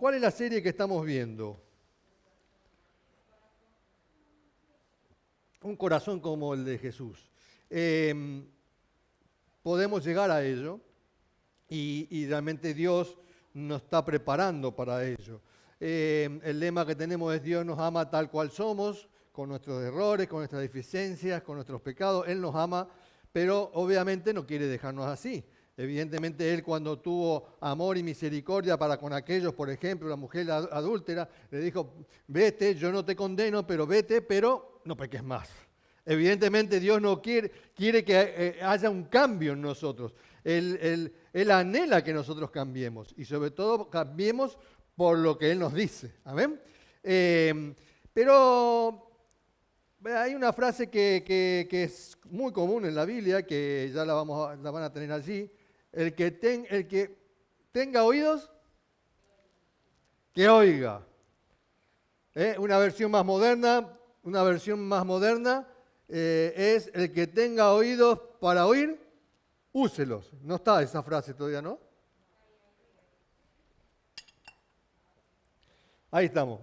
¿Cuál es la serie que estamos viendo? Un corazón como el de Jesús. Podemos llegar a ello y realmente Dios nos está preparando para ello. El lema que tenemos es Dios nos ama tal cual somos, con nuestros errores, con nuestras deficiencias, con nuestros pecados. Él nos ama, pero obviamente no quiere dejarnos así. Evidentemente Él cuando tuvo amor y misericordia para con aquellos, por ejemplo, la mujer adúltera, le dijo, vete, yo no te condeno, pero vete, pero no peques más. Evidentemente Dios no quiere que haya un cambio en nosotros. Él anhela que nosotros cambiemos y sobre todo cambiemos por lo que Él nos dice. ¿Amén? Pero hay una frase que es muy común en la Biblia, que ya la van a tener allí. El que tenga oídos, que oiga. Una versión más moderna es el que tenga oídos para oír, úselos. No está esa frase todavía, ¿no? Ahí estamos.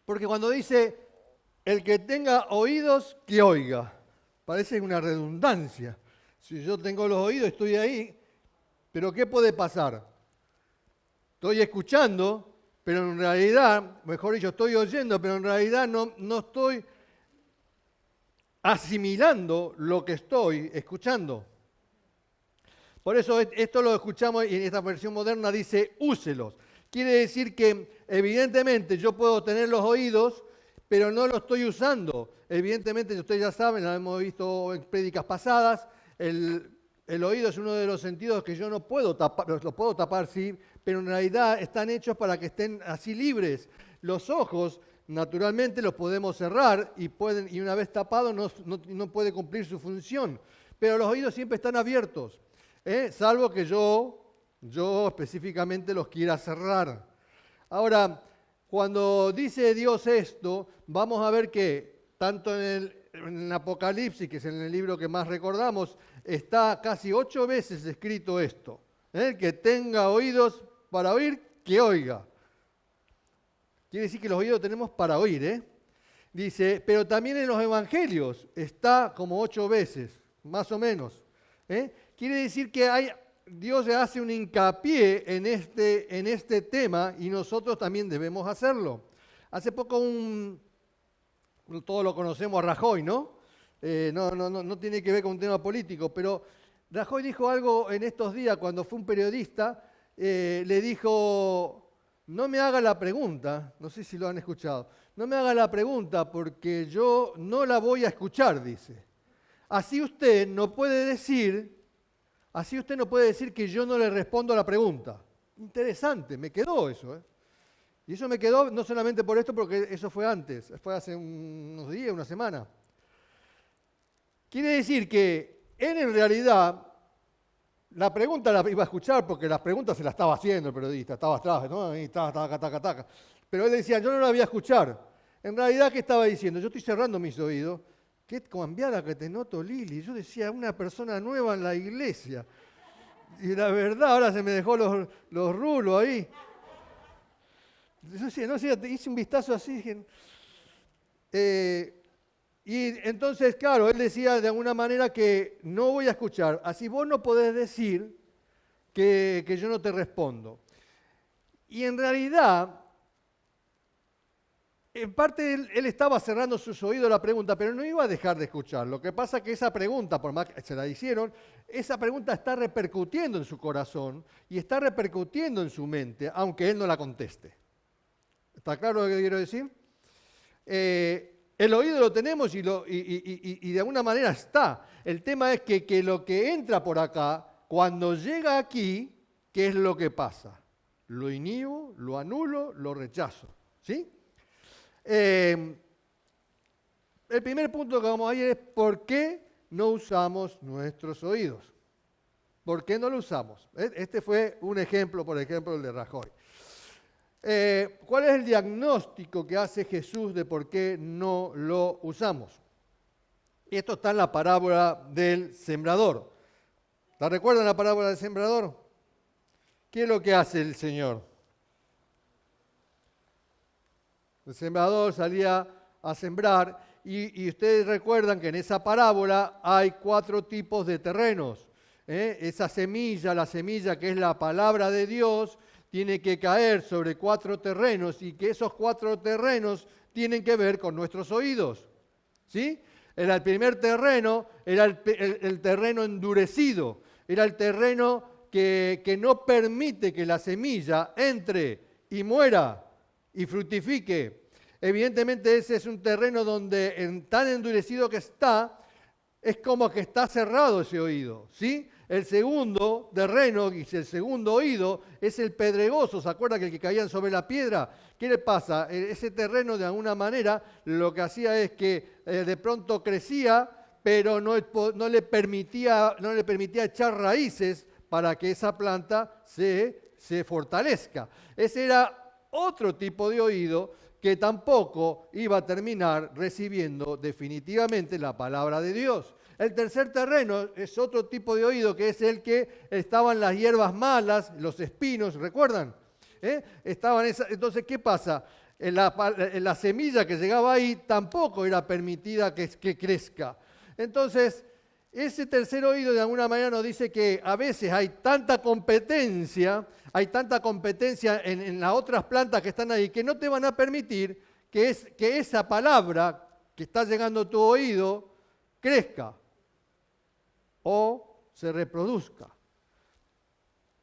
Porque cuando dice el que tenga oídos, que oiga, parece una redundancia. Si yo tengo los oídos, estoy ahí, pero ¿qué puede pasar? Estoy escuchando, pero en realidad, mejor dicho, estoy oyendo, pero en realidad no estoy asimilando lo que estoy escuchando. Por eso esto lo escuchamos y en esta versión moderna dice úselos. Quiere decir que evidentemente yo puedo tener los oídos, pero no los estoy usando. Evidentemente, ustedes ya saben, lo hemos visto en prédicas pasadas, el oído es uno de los sentidos que yo no puedo tapar, los puedo tapar, sí, pero en realidad están hechos para que estén así libres. Los ojos, naturalmente, los podemos cerrar y una vez tapados no puede cumplir su función. Pero los oídos siempre están abiertos, salvo que yo específicamente los quiera cerrar. Ahora, cuando dice Dios esto, vamos a ver que tanto en el Apocalipsis, que es en el libro que más recordamos, está casi 8 veces escrito esto. El que tenga oídos para oír, que oiga. Quiere decir que los oídos tenemos para oír, Dice, pero también en los evangelios está como 8 veces, más o menos. Quiere decir que Dios hace un hincapié en este tema y nosotros también debemos hacerlo. Hace poco todos lo conocemos a Rajoy, ¿no? No tiene que ver con un tema político, pero Rajoy dijo algo en estos días cuando fue un periodista, le dijo, no me haga la pregunta, no sé si lo han escuchado, no me haga la pregunta porque yo no la voy a escuchar, dice. Así usted no puede decir que yo no le respondo a la pregunta. Interesante, me quedó eso, Y eso me quedó no solamente por esto, porque eso fue antes, fue hace unos días, una semana. Quiere decir que él en realidad, la pregunta la iba a escuchar porque las preguntas se las estaba haciendo el periodista, estaba atrás, ¿no? Y taca. Pero él decía, yo no la voy a escuchar. En realidad, ¿qué estaba diciendo? Yo estoy cerrando mis oídos. Qué cambiada que te noto, Lili. Yo decía, una persona nueva en la iglesia. Y la verdad, ahora se me dejó los rulos ahí. Yo no sé, hice un vistazo así. Y entonces, claro, él decía de alguna manera que no voy a escuchar. Así vos no podés decir que yo no te respondo. Y en realidad, en parte él estaba cerrando sus oídos a la pregunta, pero no iba a dejar de escuchar. Lo que pasa es que esa pregunta, por más que se la hicieron, esa pregunta está repercutiendo en su corazón y está repercutiendo en su mente, aunque él no la conteste. ¿Está claro lo que quiero decir? El oído lo tenemos y de alguna manera está. El tema es que lo que entra por acá, cuando llega aquí, ¿qué es lo que pasa? Lo inhibo, lo anulo, lo rechazo. ¿Sí? El primer punto que vamos a ir es ¿por qué no usamos nuestros oídos? ¿Por qué no lo usamos? Este fue un ejemplo, por ejemplo, el de Rajoy. ¿Cuál es el diagnóstico que hace Jesús de por qué no lo usamos? Y esto está en la parábola del sembrador. ¿La recuerdan la parábola del sembrador? ¿Qué es lo que hace el Señor? El sembrador salía a sembrar y ustedes recuerdan que en esa parábola hay 4 tipos de terrenos. Esa semilla, la semilla que es la palabra de Dios, tiene que caer sobre 4 terrenos y que esos 4 terrenos tienen que ver con nuestros oídos. ¿Sí? El primer terreno era el terreno endurecido, era el terreno que no permite que la semilla entre y muera y fructifique. Evidentemente ese es un terreno donde tan endurecido que está, es como que está cerrado ese oído, ¿sí? El segundo terreno, y el segundo oído, es el pedregoso. ¿Se acuerdan que el que caían sobre la piedra? ¿Qué le pasa? Ese terreno, de alguna manera, lo que hacía es que de pronto crecía, pero no le permitía echar raíces para que esa planta se fortalezca. Ese era otro tipo de oído que tampoco iba a terminar recibiendo definitivamente la palabra de Dios. El tercer terreno es otro tipo de oído, que es el que estaban las hierbas malas, los espinos, ¿recuerdan? Entonces, ¿qué pasa? La semilla que llegaba ahí tampoco era permitida que crezca. Entonces, ese tercer oído de alguna manera nos dice que a veces hay tanta competencia en las otras plantas que están ahí, que no te van a permitir que esa palabra que está llegando a tu oído crezca o se reproduzca.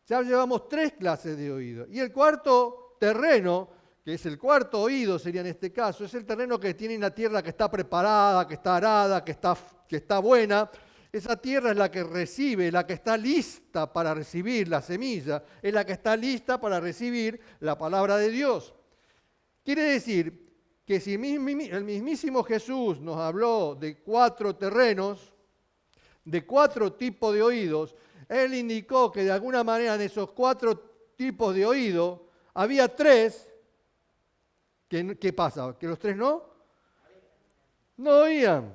Ya llevamos 3 clases de oído. Y el cuarto terreno, que es el cuarto oído, sería en este caso, es el terreno que tiene una tierra que está preparada, que está arada, que está buena. Esa tierra es la que recibe, la que está lista para recibir la semilla, es la que está lista para recibir la palabra de Dios. Quiere decir que si el mismísimo Jesús nos habló de 4 terrenos, de 4 tipos de oídos, Él indicó que de alguna manera en esos 4 tipos de oído había 3, ¿qué pasa? ¿Que los 3 no oían,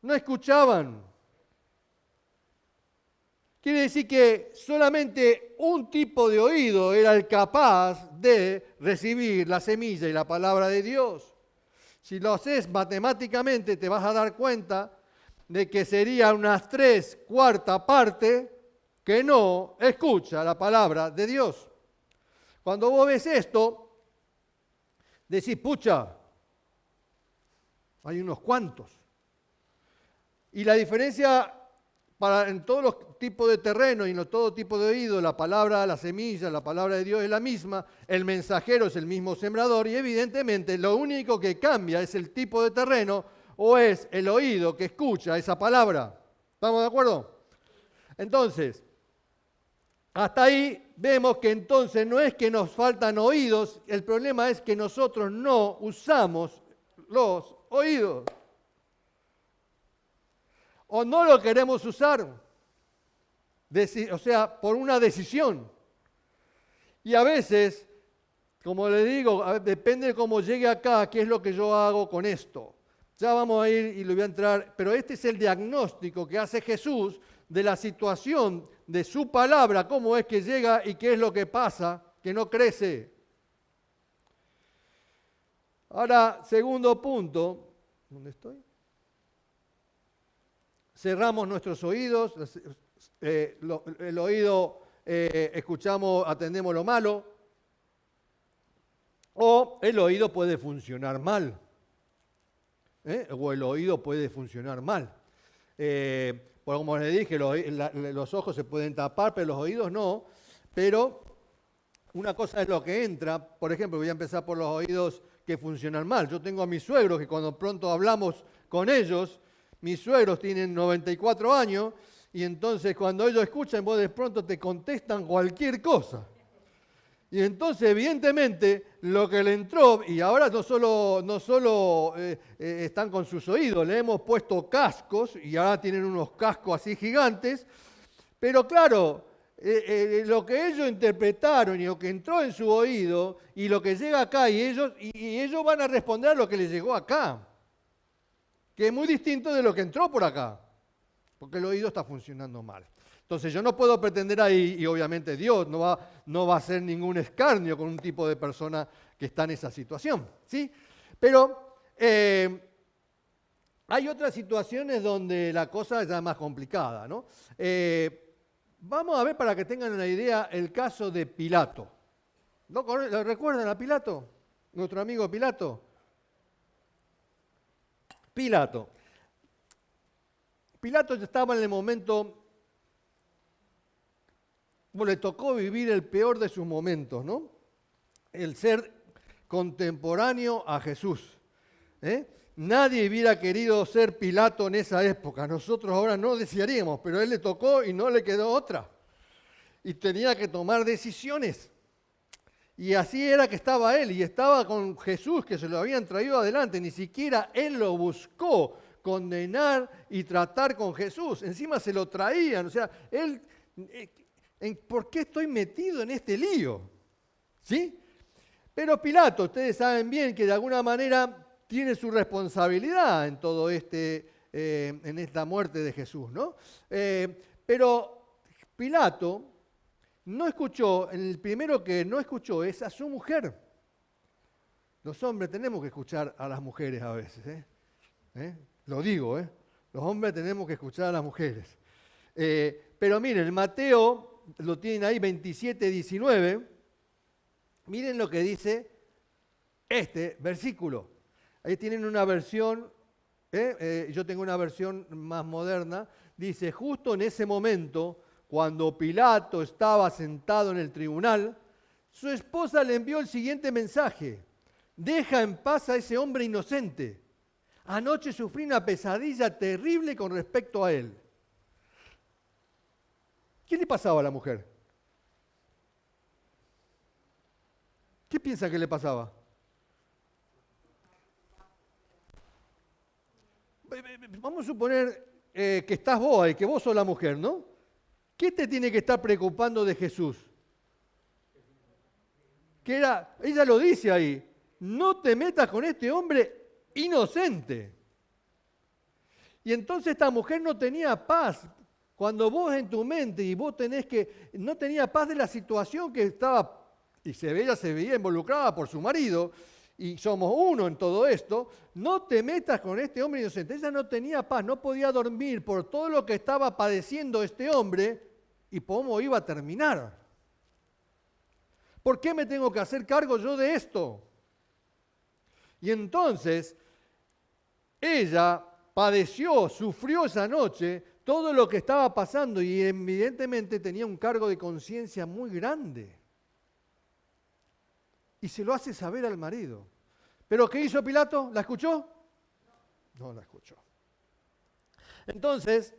no escuchaban? Quiere decir que solamente un tipo de oído era el capaz de recibir la semilla y la palabra de Dios. Si lo haces matemáticamente, te vas a dar cuenta de que sería unas 3/4 parte que no escucha la palabra de Dios. Cuando vos ves esto, decís, pucha, hay unos cuantos. Y la diferencia en todos los tipos de terreno y en todo tipo de oído, la palabra, la semilla, la palabra de Dios es la misma, el mensajero es el mismo sembrador y evidentemente lo único que cambia es el tipo de terreno o es el oído que escucha esa palabra. ¿Estamos de acuerdo? Entonces, hasta ahí vemos que entonces no es que nos faltan oídos, el problema es que nosotros no usamos los oídos. O no lo queremos usar, o sea, por una decisión. Y a veces, como le digo, depende de cómo llegue acá, qué es lo que yo hago con esto. Ya vamos a ir y lo voy a entrar, pero este es el diagnóstico que hace Jesús de la situación de su palabra, cómo es que llega y qué es lo que pasa, que no crece. Ahora, segundo punto, ¿dónde estoy? Cerramos nuestros oídos, el oído escuchamos, atendemos lo malo, o el oído puede funcionar mal, o el oído puede funcionar mal. Como les dije, los ojos se pueden tapar, pero los oídos no, pero una cosa es lo que entra, por ejemplo, voy a empezar por los oídos que funcionan mal. Yo tengo a mis suegros que cuando pronto hablamos con ellos, mis suegros tienen 94 años y entonces cuando ellos escuchan, vos de pronto te contestan cualquier cosa. Y entonces, evidentemente, lo que le entró, y ahora no solo están con sus oídos, le hemos puesto cascos y ahora tienen unos cascos así gigantes, pero claro, lo que ellos interpretaron y lo que entró en su oído y lo que llega acá y ellos van a responder a lo que les llegó acá, que es muy distinto de lo que entró por acá, porque el oído está funcionando mal. Entonces yo no puedo pretender ahí, y obviamente Dios no va a hacer ningún escarnio con un tipo de persona que está en esa situación, ¿sí? Pero hay otras situaciones donde la cosa es ya más complicada, ¿no? Vamos a ver para que tengan una idea el caso de Pilato. ¿No recuerdan a Pilato? Nuestro amigo Pilato. Pilato ya estaba en el momento, bueno, le tocó vivir el peor de sus momentos, ¿no? El ser contemporáneo a Jesús. Nadie hubiera querido ser Pilato en esa época. Nosotros ahora no desearíamos, pero a él le tocó y no le quedó otra. Y tenía que tomar decisiones. Y así era que estaba él, y estaba con Jesús, que se lo habían traído adelante. Ni siquiera él lo buscó condenar y tratar con Jesús. Encima se lo traían. O sea, él, ¿por qué estoy metido en este lío? ¿Sí? Pero Pilato, ustedes saben bien que de alguna manera tiene su responsabilidad en todo en esta muerte de Jesús, ¿no? Pero Pilato no escuchó, el primero que no escuchó es a su mujer. Los hombres tenemos que escuchar a las mujeres a veces, Lo digo, Los hombres tenemos que escuchar a las mujeres. Pero miren, Mateo, lo tienen ahí, 27, 19. Miren lo que dice este versículo. Ahí tienen una versión, yo tengo una versión más moderna. Dice, justo en ese momento, cuando Pilato estaba sentado en el tribunal, su esposa le envió el siguiente mensaje. Deja en paz a ese hombre inocente. Anoche sufrí una pesadilla terrible con respecto a él. ¿Qué le pasaba a la mujer? ¿Qué piensa que le pasaba? Vamos a suponer que estás vos ahí, que vos sos la mujer, ¿no? ¿Qué te tiene que estar preocupando de Jesús? Ella lo dice ahí, no te metas con este hombre inocente. Y entonces esta mujer no tenía paz. Cuando vos en tu mente y vos no tenía paz de la situación que estaba, y ella se veía involucrada por su marido, y somos uno en todo esto, no te metas con este hombre inocente. Ella no tenía paz, no podía dormir por todo lo que estaba padeciendo este hombre y cómo iba a terminar. ¿Por qué me tengo que hacer cargo yo de esto? Y entonces, ella padeció, sufrió esa noche todo lo que estaba pasando y evidentemente tenía un cargo de conciencia muy grande. Y se lo hace saber al marido. ¿Pero qué hizo Pilato? ¿La escuchó? No la escuchó. Entonces,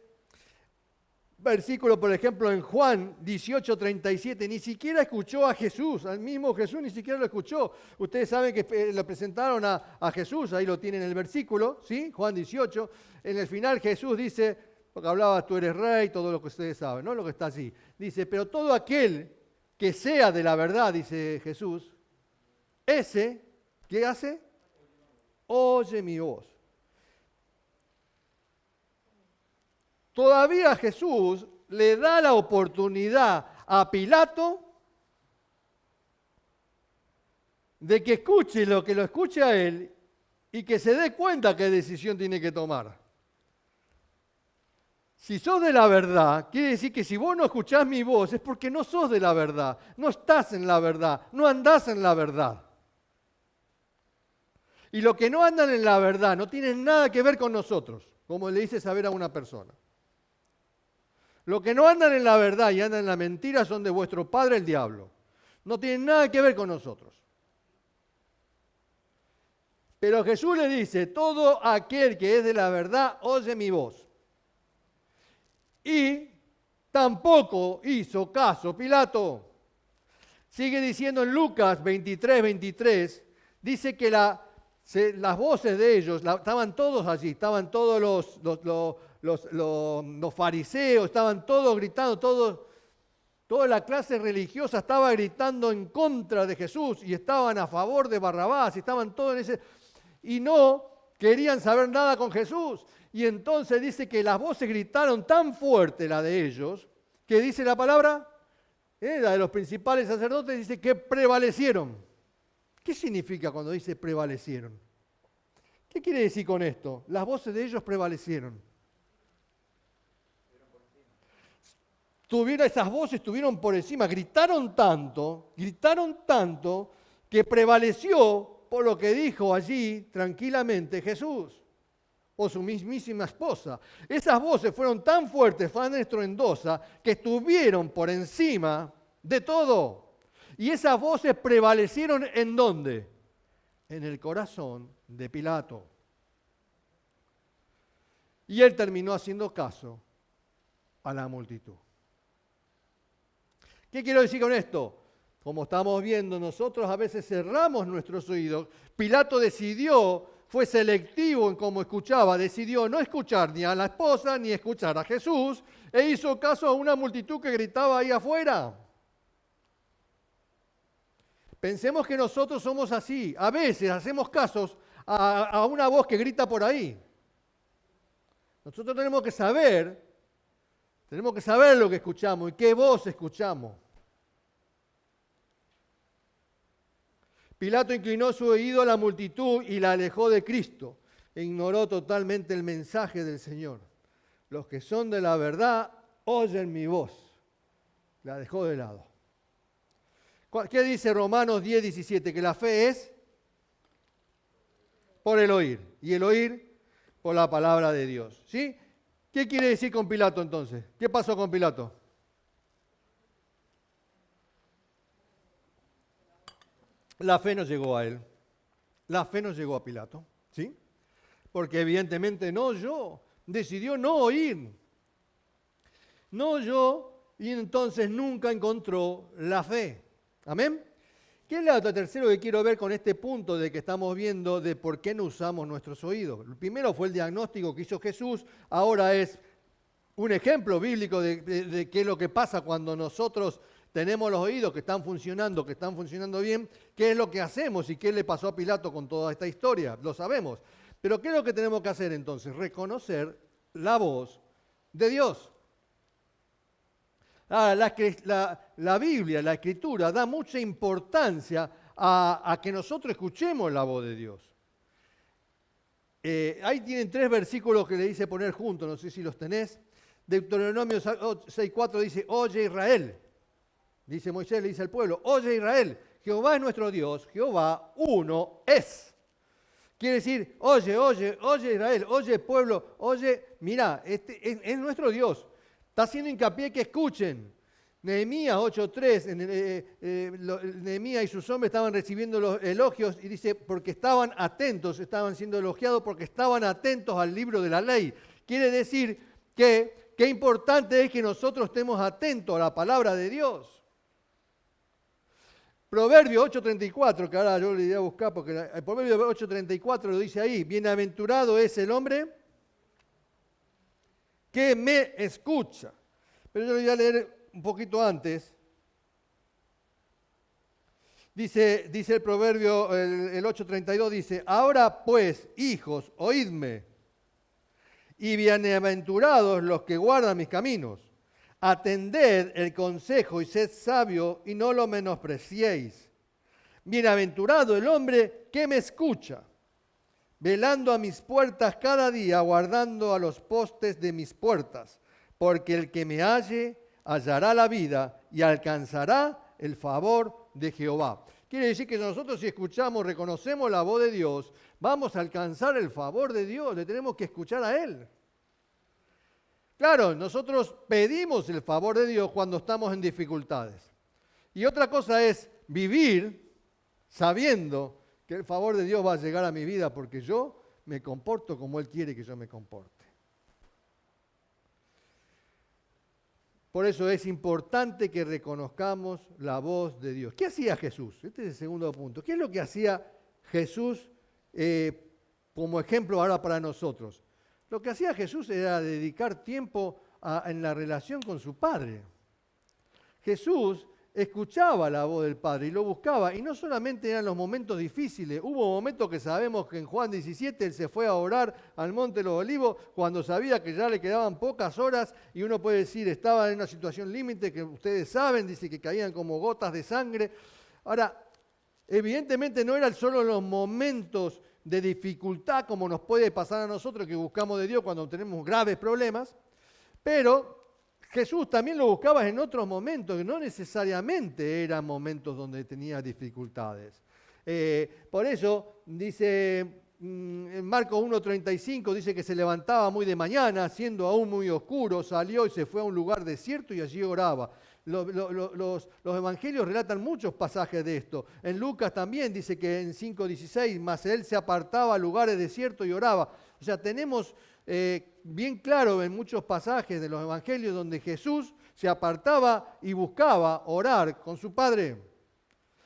versículo, por ejemplo, en Juan 18:37, ni siquiera escuchó a Jesús, al mismo Jesús ni siquiera lo escuchó. Ustedes saben que lo presentaron a Jesús, ahí lo tienen en el versículo, ¿sí? Juan 18. En el final Jesús dice, porque hablaba, tú eres rey, todo lo que ustedes saben, ¿no? Lo que está así. Dice, pero todo aquel que sea de la verdad, dice Jesús, ese, ¿qué hace? Oye mi voz. Todavía Jesús le da la oportunidad a Pilato de que escuche lo que lo escuche a él y que se dé cuenta qué decisión tiene que tomar. Si sos de la verdad, quiere decir que si vos no escuchás mi voz es porque no sos de la verdad, no estás en la verdad, no andás en la verdad. Y los que no andan en la verdad no tienen nada que ver con nosotros, como le dice saber a una persona. Los que no andan en la verdad y andan en la mentira son de vuestro padre el diablo. No tienen nada que ver con nosotros. Pero Jesús le dice, todo aquel que es de la verdad, oye mi voz. Y tampoco hizo caso Pilato. Sigue diciendo en Lucas 23, dice que las voces de ellos, estaban todos allí, estaban todos los fariseos, estaban todos gritando, toda la clase religiosa estaba gritando en contra de Jesús y estaban a favor de Barrabás, y estaban todos en ese, y no querían saber nada con Jesús. Y entonces dice que las voces gritaron tan fuerte, la de ellos, ¿Qué dice la palabra? La de los principales sacerdotes dice que prevalecieron. ¿Qué significa cuando dice prevalecieron? ¿Qué quiere decir con esto? Las voces de ellos prevalecieron. Esas voces estuvieron por encima, gritaron tanto, que prevaleció por lo que dijo allí tranquilamente Jesús o su mismísima esposa. Esas voces fueron tan fuertes, tan estruendosas, que estuvieron por encima de todo. Y esas voces prevalecieron ¿en dónde? En el corazón de Pilato. Y él terminó haciendo caso a la multitud. ¿Qué quiero decir con esto? Como estamos viendo, nosotros a veces cerramos nuestros oídos. Pilato fue selectivo en cómo escuchaba, decidió no escuchar ni a la esposa ni escuchar a Jesús e hizo caso a una multitud que gritaba ahí afuera. Pensemos que nosotros somos así. A veces hacemos casos a una voz que grita por ahí. Nosotros tenemos que saber lo que escuchamos y qué voz escuchamos. Pilato inclinó su oído a la multitud y la alejó de Cristo. E ignoró totalmente el mensaje del Señor. Los que son de la verdad oyen mi voz. La dejó de lado. ¿Qué dice Romanos 10:17? Que la fe es por el oír. Y el oír por la palabra de Dios. ¿Sí? ¿Qué quiere decir con Pilato entonces? ¿Qué pasó con Pilato? La fe no llegó a él. La fe no llegó a Pilato. ¿Sí? Porque evidentemente no oyó. Decidió no oír. No oyó y entonces nunca encontró la fe. ¿Amén? ¿Qué es lo tercero que quiero ver con este punto de que estamos viendo de por qué no usamos nuestros oídos? El primero fue el diagnóstico que hizo Jesús, ahora es un ejemplo bíblico de qué es lo que pasa cuando nosotros tenemos los oídos que están funcionando bien, qué es lo que hacemos y qué le pasó a Pilato con toda esta historia, lo sabemos. Pero ¿qué es lo que tenemos que hacer entonces? Reconocer la voz de Dios. La Biblia, la Escritura, da mucha importancia a que nosotros escuchemos la voz de Dios. Ahí tienen 3 versículos que le hice poner juntos, no sé si los tenés. Deuteronomio 6:4 dice, oye Israel. Dice Moisés, le dice al pueblo, oye Israel, Jehová es nuestro Dios, Jehová uno es. Quiere decir, oye Israel, oye pueblo, oye, mira, es nuestro Dios. Está haciendo hincapié que escuchen. Nehemías 8:3, Nehemías y sus hombres estaban recibiendo los elogios y dice, porque estaban atentos, estaban siendo elogiados porque estaban atentos al libro de la ley. Quiere decir que qué importante es que nosotros estemos atentos a la palabra de Dios. Proverbio 8:34, que ahora yo le iré a buscar porque el Proverbio 8:34 lo dice ahí, bienaventurado es el hombre que me escucha. Pero yo le voy a leer un poquito antes. Dice el Proverbio, el 8:32 dice, ahora pues, hijos, oídme, y bienaventurados los que guardan mis caminos. Atended el consejo y sed sabio y no lo menospreciéis. Bienaventurado el hombre que me escucha, velando a mis puertas cada día, guardando a los postes de mis puertas, porque el que me halle hallará la vida y alcanzará el favor de Jehová. Quiere decir que nosotros si escuchamos, reconocemos la voz de Dios, vamos a alcanzar el favor de Dios, le tenemos que escuchar a Él. Claro, nosotros pedimos el favor de Dios cuando estamos en dificultades. Y otra cosa es vivir sabiendo que el favor de Dios va a llegar a mi vida porque yo me comporto como Él quiere que yo me comporte. Por eso es importante que reconozcamos la voz de Dios. ¿Qué hacía Jesús? Este es el segundo punto. ¿Qué es lo que hacía Jesús como ejemplo ahora para nosotros? Lo que hacía Jesús era dedicar tiempo en la relación con su Padre. Jesús escuchaba la voz del Padre y lo buscaba. Y no solamente eran los momentos difíciles, hubo momentos que sabemos que en Juan 17 él se fue a orar al Monte de los Olivos cuando sabía que ya le quedaban pocas horas y uno puede decir, estaba en una situación límite que ustedes saben, dice que caían como gotas de sangre. Ahora, evidentemente no eran solo los momentos de dificultad como nos puede pasar a nosotros que buscamos de Dios cuando tenemos graves problemas, pero Jesús también lo buscaba en otros momentos, que no necesariamente eran momentos donde tenía dificultades. Por eso dice en Marcos 1:35, dice que se levantaba muy de mañana, siendo aún muy oscuro, salió y se fue a un lugar desierto y allí oraba. Los evangelios relatan muchos pasajes de esto. En Lucas también dice que en 5:16, más él se apartaba a lugares desiertos y oraba. O sea, tenemos bien claro en muchos pasajes de los evangelios donde Jesús se apartaba y buscaba orar con su Padre.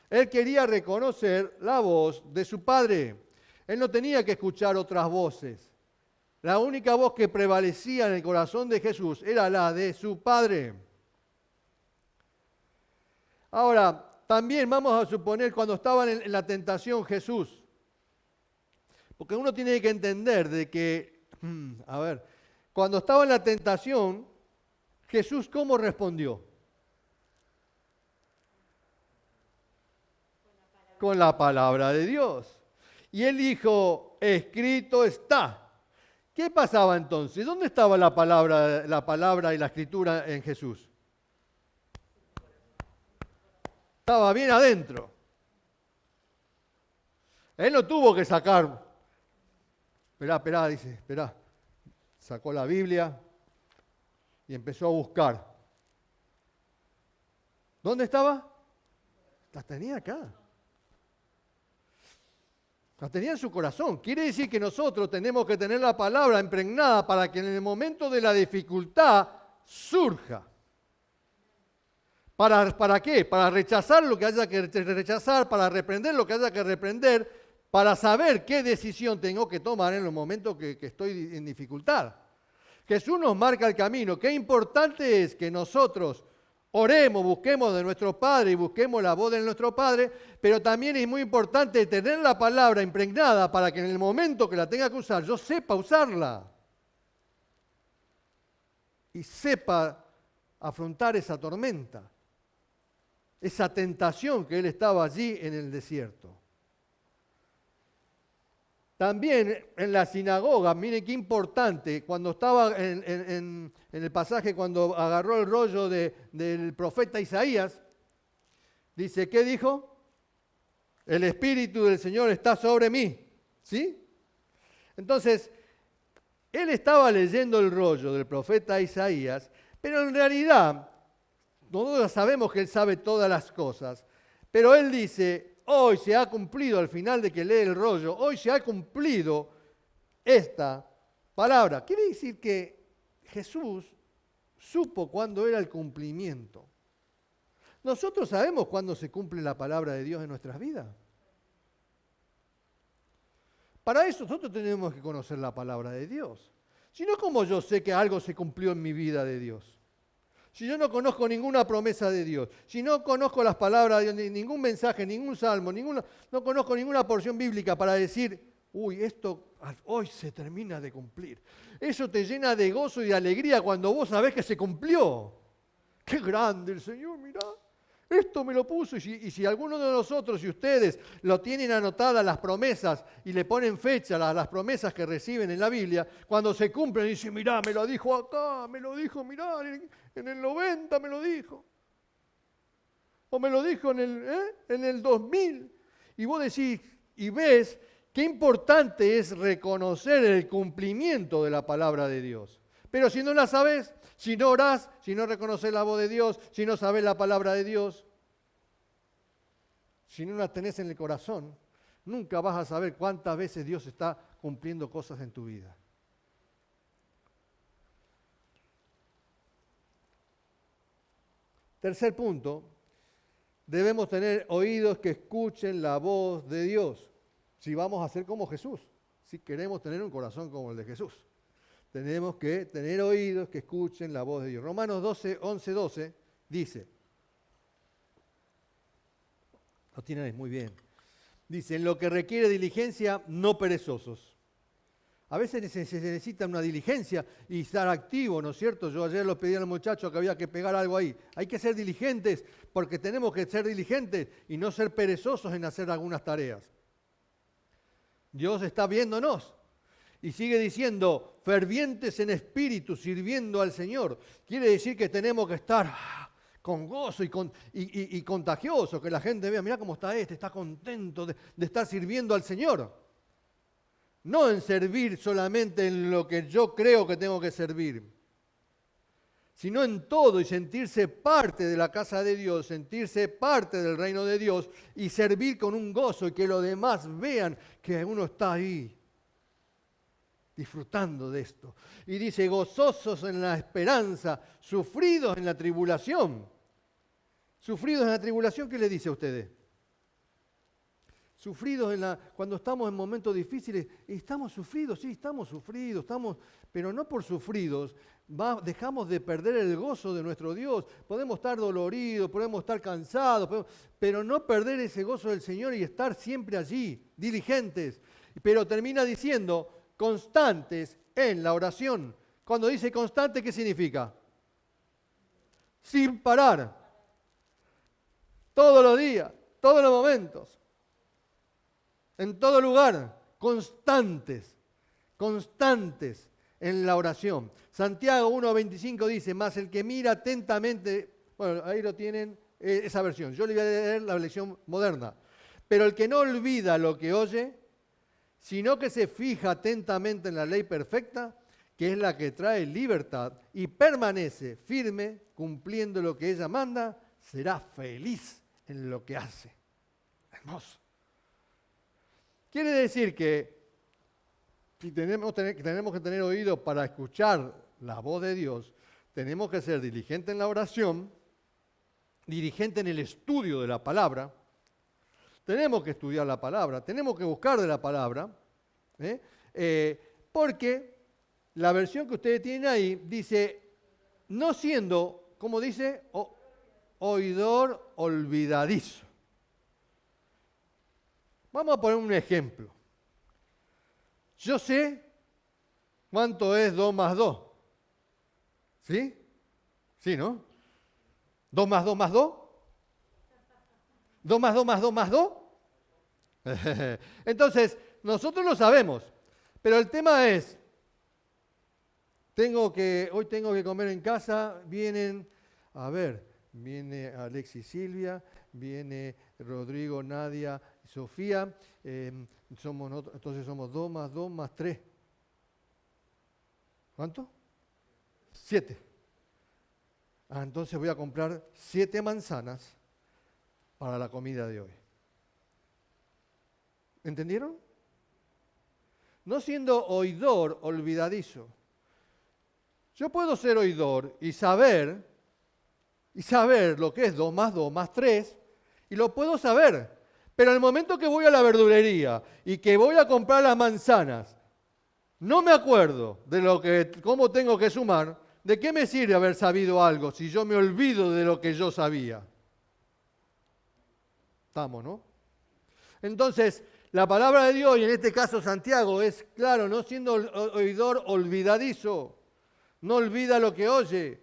Él quería reconocer la voz de su Padre. Él no tenía que escuchar otras voces. La única voz que prevalecía en el corazón de Jesús era la de su Padre. Ahora, también vamos a suponer cuando estaban en la tentación Jesús, porque uno tiene que entender de que, cuando estaba en la tentación, Jesús ¿cómo respondió? Con la palabra de Dios. Y él dijo, escrito está. ¿Qué pasaba entonces? ¿Dónde estaba la palabra y la escritura en Jesús? Estaba bien adentro. Él no tuvo que sacar. Esperá, dice, esperá. Sacó la Biblia y empezó a buscar. ¿Dónde estaba? La tenía acá. La tenía en su corazón. Quiere decir que nosotros tenemos que tener la palabra impregnada para que en el momento de la dificultad surja. ¿Para qué? Para rechazar lo que haya que rechazar, para reprender lo que haya que reprender, para saber qué decisión tengo que tomar en los momentos que estoy en dificultad. Jesús nos marca el camino. Qué importante es que nosotros oremos, busquemos de nuestro Padre y busquemos la voz de nuestro Padre, pero también es muy importante tener la palabra impregnada para que en el momento que la tenga que usar, yo sepa usarla y sepa afrontar esa tormenta, esa tentación que él estaba allí en el desierto. También en la sinagoga, miren qué importante, cuando estaba en el pasaje, cuando agarró el rollo del profeta Isaías, dice, ¿qué dijo? El Espíritu del Señor está sobre mí, ¿sí? Entonces, él estaba leyendo el rollo del profeta Isaías, pero en realidad, nosotros sabemos que él sabe todas las cosas, pero él dice, hoy se ha cumplido, al final de que lee el rollo, hoy se ha cumplido esta palabra. Quiere decir que Jesús supo cuándo era el cumplimiento. Nosotros sabemos cuándo se cumple la palabra de Dios en nuestras vidas. Para eso nosotros tenemos que conocer la palabra de Dios. Si no, ¿cómo yo sé que algo se cumplió en mi vida de Dios? Si yo no conozco ninguna promesa de Dios, si no conozco las palabras de Dios, ningún mensaje, ningún salmo, no conozco ninguna porción bíblica para decir, uy, esto hoy se termina de cumplir. Eso te llena de gozo y de alegría cuando vos sabés que se cumplió. ¡Qué grande el Señor! Mirá, esto me lo puso. Y si alguno de nosotros y ustedes lo tienen anotadas las promesas y le ponen fecha las promesas que reciben en la Biblia, cuando se cumplen dicen, mirá, me lo dijo acá, me lo dijo, mirá, en el 90 me lo dijo. O me lo dijo en el 2000. Y vos decís y ves qué importante es reconocer el cumplimiento de la palabra de Dios. Pero si no la sabés, si no orás, si no reconoces la voz de Dios, si no sabés la palabra de Dios, si no la tenés en el corazón, nunca vas a saber cuántas veces Dios está cumpliendo cosas en tu vida. Tercer punto, debemos tener oídos que escuchen la voz de Dios. Si vamos a ser como Jesús, si queremos tener un corazón como el de Jesús. Tenemos que tener oídos que escuchen la voz de Dios. Romanos 11:12 dice, Lo tienen ahí, muy bien. Dice, en lo que requiere diligencia, no perezosos. A veces se necesita una diligencia y estar activo, ¿no es cierto? Yo ayer lo pedí a los muchachos que había que pegar algo ahí. Hay que ser diligentes porque tenemos que ser diligentes y no ser perezosos en hacer algunas tareas. Dios está viéndonos y sigue diciendo, fervientes en espíritu, sirviendo al Señor. Quiere decir que tenemos que estar con gozo y contagioso, que la gente vea, mira cómo está contento de estar sirviendo al Señor. No en servir solamente en lo que yo creo que tengo que servir, sino en todo y sentirse parte de la casa de Dios, sentirse parte del reino de Dios y servir con un gozo y que los demás vean que uno está ahí disfrutando de esto. Y dice, gozosos en la esperanza, sufridos en la tribulación. Sufridos en la tribulación, ¿qué le dice a ustedes? Sufridos cuando estamos en momentos difíciles, estamos sufridos, sí, estamos sufridos, pero no por sufridos, dejamos de perder el gozo de nuestro Dios. Podemos estar doloridos, podemos estar cansados, pero no perder ese gozo del Señor y estar siempre allí, diligentes. Pero termina diciendo, constantes en la oración. Cuando dice constante, ¿qué significa? Sin parar, todos los días, todos los momentos. En todo lugar, constantes en la oración. Santiago 1:25 dice, mas el que mira atentamente, bueno, ahí lo tienen, esa versión. Yo le voy a leer la versión moderna. Pero el que no olvida lo que oye, sino que se fija atentamente en la ley perfecta, que es la que trae libertad, y permanece firme, cumpliendo lo que ella manda, será feliz en lo que hace. Hermoso. Quiere decir que si tenemos que tener oídos para escuchar la voz de Dios, tenemos que ser diligentes en la oración, diligentes en el estudio de la palabra, tenemos que estudiar la palabra, tenemos que buscar de la palabra, porque la versión que ustedes tienen ahí dice, no siendo, ¿cómo dice? Oidor olvidadizo. Vamos a poner un ejemplo. Yo sé cuánto es 2 más 2. ¿Sí? Sí, ¿no? 2 más 2 más 2. 2 más 2 más 2 más 2. Entonces, nosotros lo sabemos, pero el tema es, hoy tengo que comer en casa, viene Alexis Silvia, viene Rodrigo, Nadia, Sofía, entonces somos 2 más 2 más 3. ¿Cuánto? 7. Entonces voy a comprar 7 manzanas para la comida de hoy. ¿Entendieron? No siendo oidor olvidadizo. Yo puedo ser oidor y saber lo que es 2 más 2 más 3, y lo puedo saber. Pero al momento que voy a la verdulería y que voy a comprar las manzanas, no me acuerdo de cómo tengo que sumar. ¿De qué me sirve haber sabido algo si yo me olvido de lo que yo sabía? Estamos, ¿no? Entonces, la palabra de Dios, y en este caso Santiago, es claro, no siendo oidor olvidadizo, no olvida lo que oye.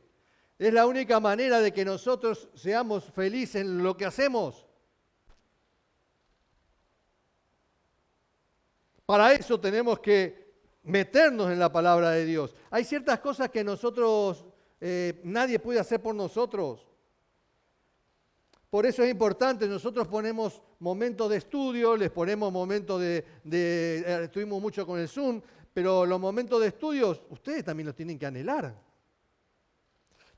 Es la única manera de que nosotros seamos felices en lo que hacemos. Para eso tenemos que meternos en la palabra de Dios. Hay ciertas cosas que nadie puede hacer por nosotros. Por eso es importante, nosotros ponemos momentos de estudio, les ponemos momentos estuvimos mucho con el Zoom, pero los momentos de estudios ustedes también los tienen que anhelar.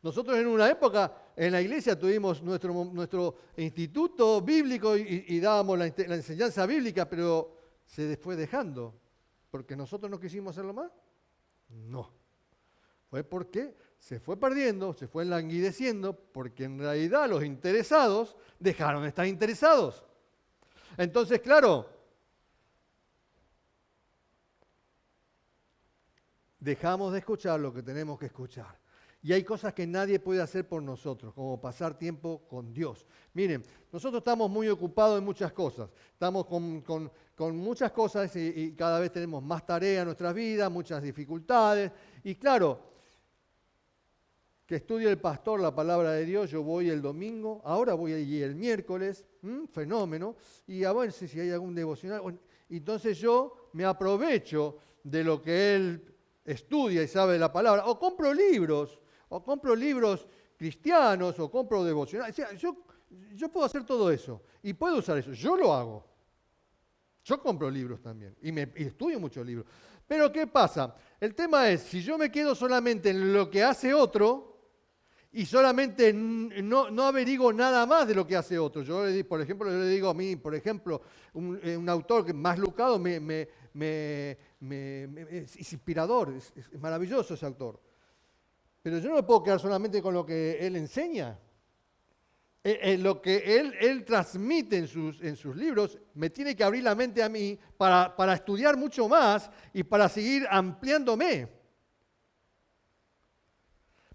Nosotros en una época en la iglesia tuvimos nuestro instituto bíblico y dábamos la enseñanza bíblica, pero se fue dejando. ¿Porque nosotros no quisimos hacerlo más? No. Fue porque se fue perdiendo, se fue languideciendo, porque en realidad los interesados dejaron de estar interesados. Entonces, claro, dejamos de escuchar lo que tenemos que escuchar. Y hay cosas que nadie puede hacer por nosotros, como pasar tiempo con Dios. Miren, nosotros estamos muy ocupados en muchas cosas. Estamos con muchas cosas y cada vez tenemos más tareas en nuestras vidas, muchas dificultades. Y claro, que estudie el pastor la palabra de Dios, yo voy el domingo, ahora voy allí el miércoles, fenómeno, y a ver si hay algún devocional. Entonces yo me aprovecho de lo que él estudia y sabe de la palabra, o compro libros cristianos, o compro devocionales. O sea, yo puedo hacer todo eso, y puedo usar eso, yo lo hago. Yo compro libros también, y estudio muchos libros. Pero ¿qué pasa? El tema es, si yo me quedo solamente en lo que hace otro, y solamente no averiguo nada más de lo que hace otro. Por ejemplo, yo le digo a mí, por ejemplo, un autor que más lucado es inspirador, es maravilloso ese autor. Pero yo no me puedo quedar solamente con lo que él enseña. Lo que él transmite en sus libros me tiene que abrir la mente a mí para estudiar mucho más y para seguir ampliándome.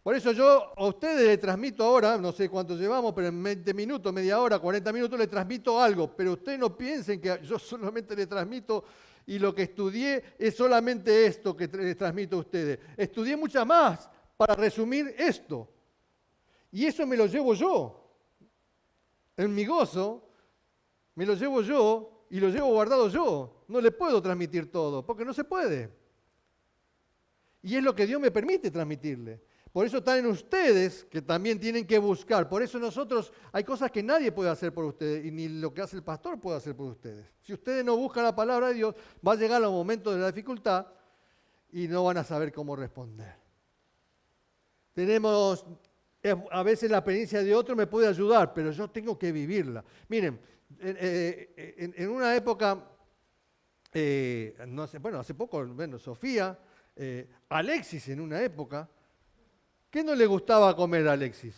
Por eso yo a ustedes les transmito ahora, no sé cuánto llevamos, pero en 20 minutos, media hora, 40 minutos les transmito algo. Pero ustedes no piensen que yo solamente les transmito y lo que estudié es solamente esto que les transmito a ustedes. Estudié mucha más para resumir esto. Y eso me lo llevo yo. En mi gozo, me lo llevo yo y lo llevo guardado yo. No le puedo transmitir todo, porque no se puede. Y es lo que Dios me permite transmitirle. Por eso están en ustedes que también tienen que buscar. Por eso nosotros, hay cosas que nadie puede hacer por ustedes y ni lo que hace el pastor puede hacer por ustedes. Si ustedes no buscan la palabra de Dios, va a llegar los momentos de la dificultad y no van a saber cómo responder. A veces la experiencia de otro me puede ayudar, pero yo tengo que vivirla. Miren, en una época, hace poco, Sofía, Alexis en una época, ¿qué no le gustaba comer a Alexis?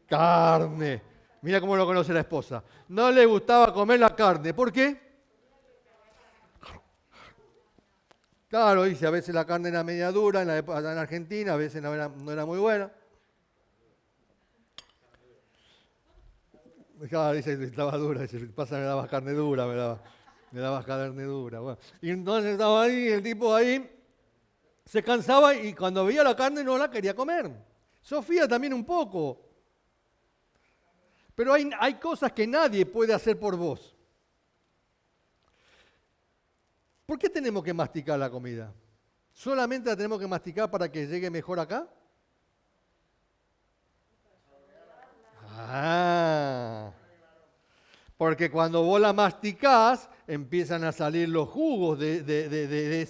Carne. Mira cómo lo conoce la esposa. No le gustaba comer la carne. ¿Por qué? Claro, dice, a veces la carne era media dura en Argentina, a veces no era muy buena. Claro, dice, estaba dura, dice, me dabas carne dura, me dabas carne dura. Bueno. Y entonces estaba ahí, el tipo ahí, se cansaba y cuando veía la carne no la quería comer. Sofía también un poco. Pero hay cosas que nadie puede hacer por vos. ¿Por qué tenemos que masticar la comida? ¿Solamente la tenemos que masticar para que llegue mejor acá? Porque cuando vos la masticás, empiezan a salir los jugos de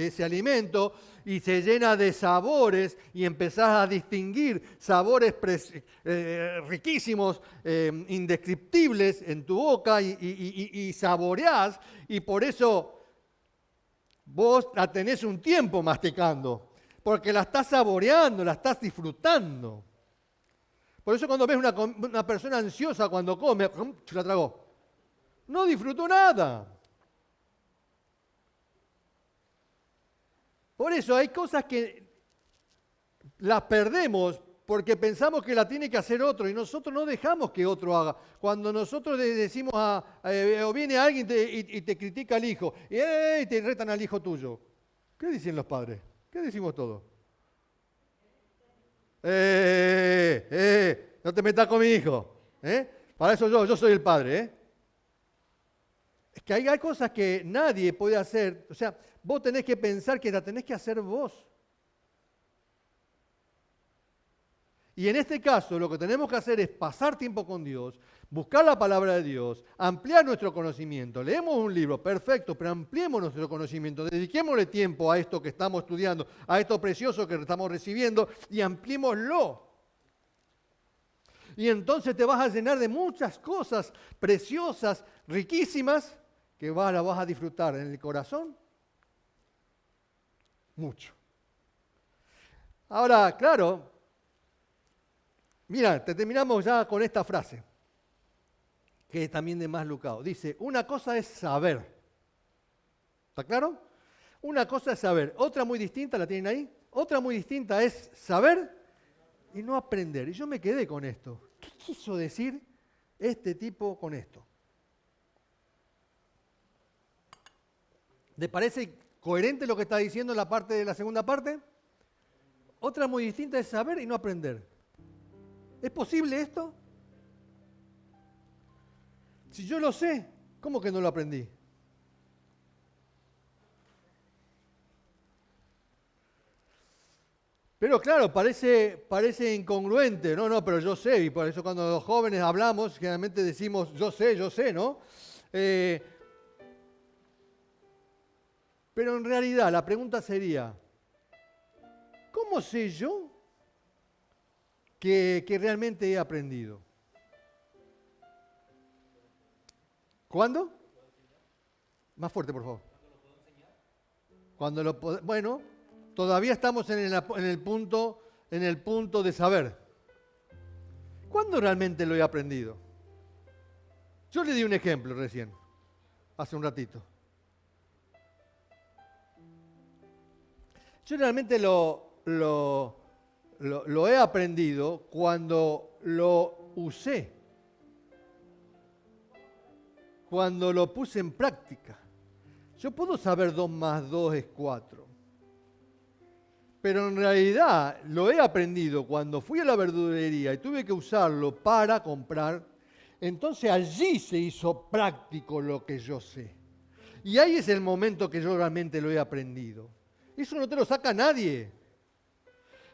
ese alimento y se llena de sabores y empezás a distinguir sabores riquísimos, indescriptibles en tu boca y saboreás, y por eso vos la tenés un tiempo masticando, porque la estás saboreando, la estás disfrutando. Por eso cuando ves una persona ansiosa cuando come, se la tragó. No disfrutó nada. Por eso hay cosas que las perdemos porque pensamos que la tiene que hacer otro y nosotros no dejamos que otro haga. Cuando nosotros le decimos o viene alguien y te critica al hijo y te retan al hijo tuyo. ¿Qué dicen los padres? ¿Qué decimos todos? No te metas con mi hijo. Para eso yo soy el padre. Es que hay cosas que nadie puede hacer. O sea, vos tenés que pensar que la tenés que hacer vos. Y en este caso lo que tenemos que hacer es pasar tiempo con Dios, buscar la palabra de Dios, ampliar nuestro conocimiento. Leemos un libro, perfecto, pero ampliemos nuestro conocimiento, dediquémosle tiempo a esto que estamos estudiando, a esto precioso que estamos recibiendo y ampliémoslo. Y entonces te vas a llenar de muchas cosas preciosas, riquísimas, que las vas a disfrutar en el corazón. Mucho. Ahora, claro, mira, terminamos ya con esta frase, que es también de Más Lucado. Dice, una cosa es saber. ¿Está claro? Una cosa es saber. Otra muy distinta, ¿la tienen ahí? Otra muy distinta es saber y no aprender. Y yo me quedé con esto. ¿Qué quiso decir este tipo con esto? ¿Le parece coherente lo que está diciendo en la parte de la segunda parte? Otra muy distinta es saber y no aprender. ¿Es posible esto? Si yo lo sé, ¿cómo que no lo aprendí? Pero claro, parece incongruente. No, pero yo sé, y por eso cuando los jóvenes hablamos, generalmente decimos, yo sé, ¿no? Pero en realidad la pregunta sería, ¿cómo sé yo que realmente he aprendido? ¿Cuándo? Más fuerte, por favor. Bueno, todavía estamos en el punto de saber. ¿Cuándo realmente lo he aprendido? Yo le di un ejemplo recién, hace un ratito. Yo realmente lo he aprendido cuando lo usé, cuando lo puse en práctica. Yo puedo saber 2 más 2 es 4, pero en realidad lo he aprendido cuando fui a la verdulería y tuve que usarlo para comprar. Entonces allí se hizo práctico lo que yo sé. Y ahí es el momento que yo realmente lo he aprendido. Eso no te lo saca nadie.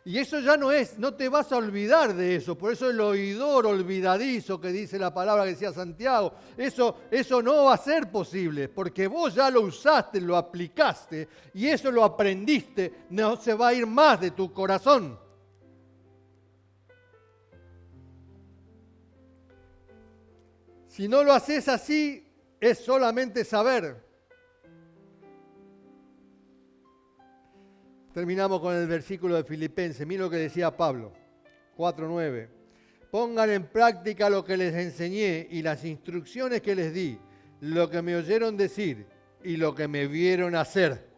Y eso ya no te vas a olvidar de eso. Por eso el oidor olvidadizo que dice la palabra que decía Santiago, eso no va a ser posible, porque vos ya lo usaste, lo aplicaste y eso lo aprendiste, no se va a ir más de tu corazón. Si no lo haces así, es solamente saber. Terminamos con el versículo de Filipenses. Mira lo que decía Pablo, 4:9. Pongan en práctica lo que les enseñé y las instrucciones que les di, lo que me oyeron decir y lo que me vieron hacer.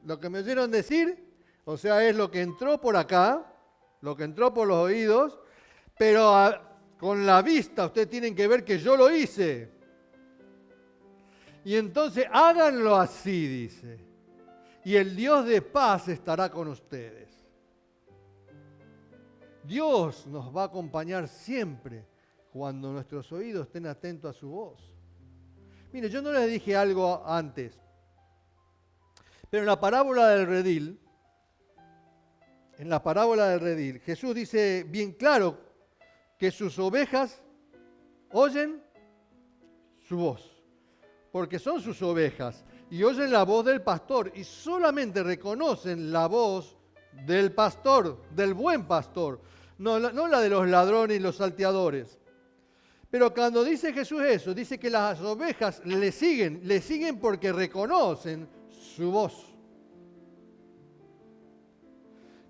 Lo que me oyeron decir, o sea, es lo que entró por acá, lo que entró por los oídos, pero con la vista ustedes tienen que ver que yo lo hice. Y entonces háganlo así, dice. Y el Dios de paz estará con ustedes. Dios nos va a acompañar siempre cuando nuestros oídos estén atentos a su voz. Mire, yo no les dije algo antes, pero en la parábola del redil, Jesús dice bien claro que sus ovejas oyen su voz, porque son sus ovejas. Y oyen la voz del pastor y solamente reconocen la voz del pastor, del buen pastor, no la de los ladrones y los salteadores. Pero cuando dice Jesús eso, dice que las ovejas le siguen porque reconocen su voz.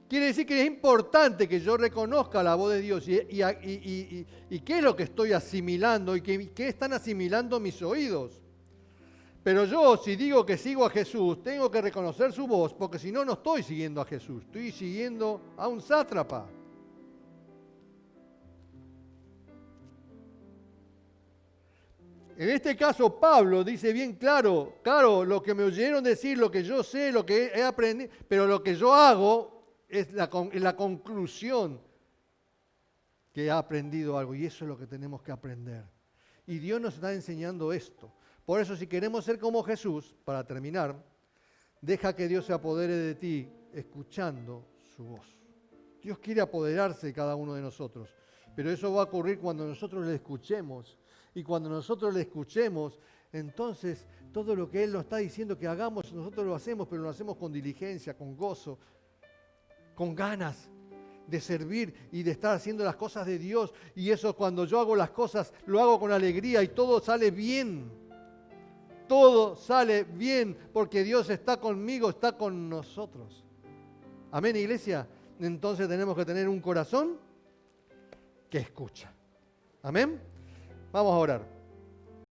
Quiere decir que es importante que yo reconozca la voz de Dios y qué es lo que estoy asimilando y qué están asimilando mis oídos. Pero yo, si digo que sigo a Jesús, tengo que reconocer su voz, porque si no, no estoy siguiendo a Jesús, estoy siguiendo a un sátrapa. En este caso, Pablo dice bien claro, lo que me oyeron decir, lo que yo sé, lo que he aprendido, pero lo que yo hago es la conclusión que he aprendido algo, y eso es lo que tenemos que aprender. Y Dios nos está enseñando esto. Por eso, si queremos ser como Jesús, para terminar, deja que Dios se apodere de ti escuchando su voz. Dios quiere apoderarse de cada uno de nosotros, pero eso va a ocurrir cuando nosotros le escuchemos. Y cuando nosotros le escuchemos, entonces todo lo que Él nos está diciendo que hagamos, nosotros lo hacemos, pero lo hacemos con diligencia, con gozo, con ganas de servir y de estar haciendo las cosas de Dios. Y eso, cuando yo hago las cosas, lo hago con alegría y todo sale bien. Todo sale bien porque Dios está conmigo, está con nosotros. Amén, iglesia. Entonces tenemos que tener un corazón que escucha. Amén. Vamos a orar.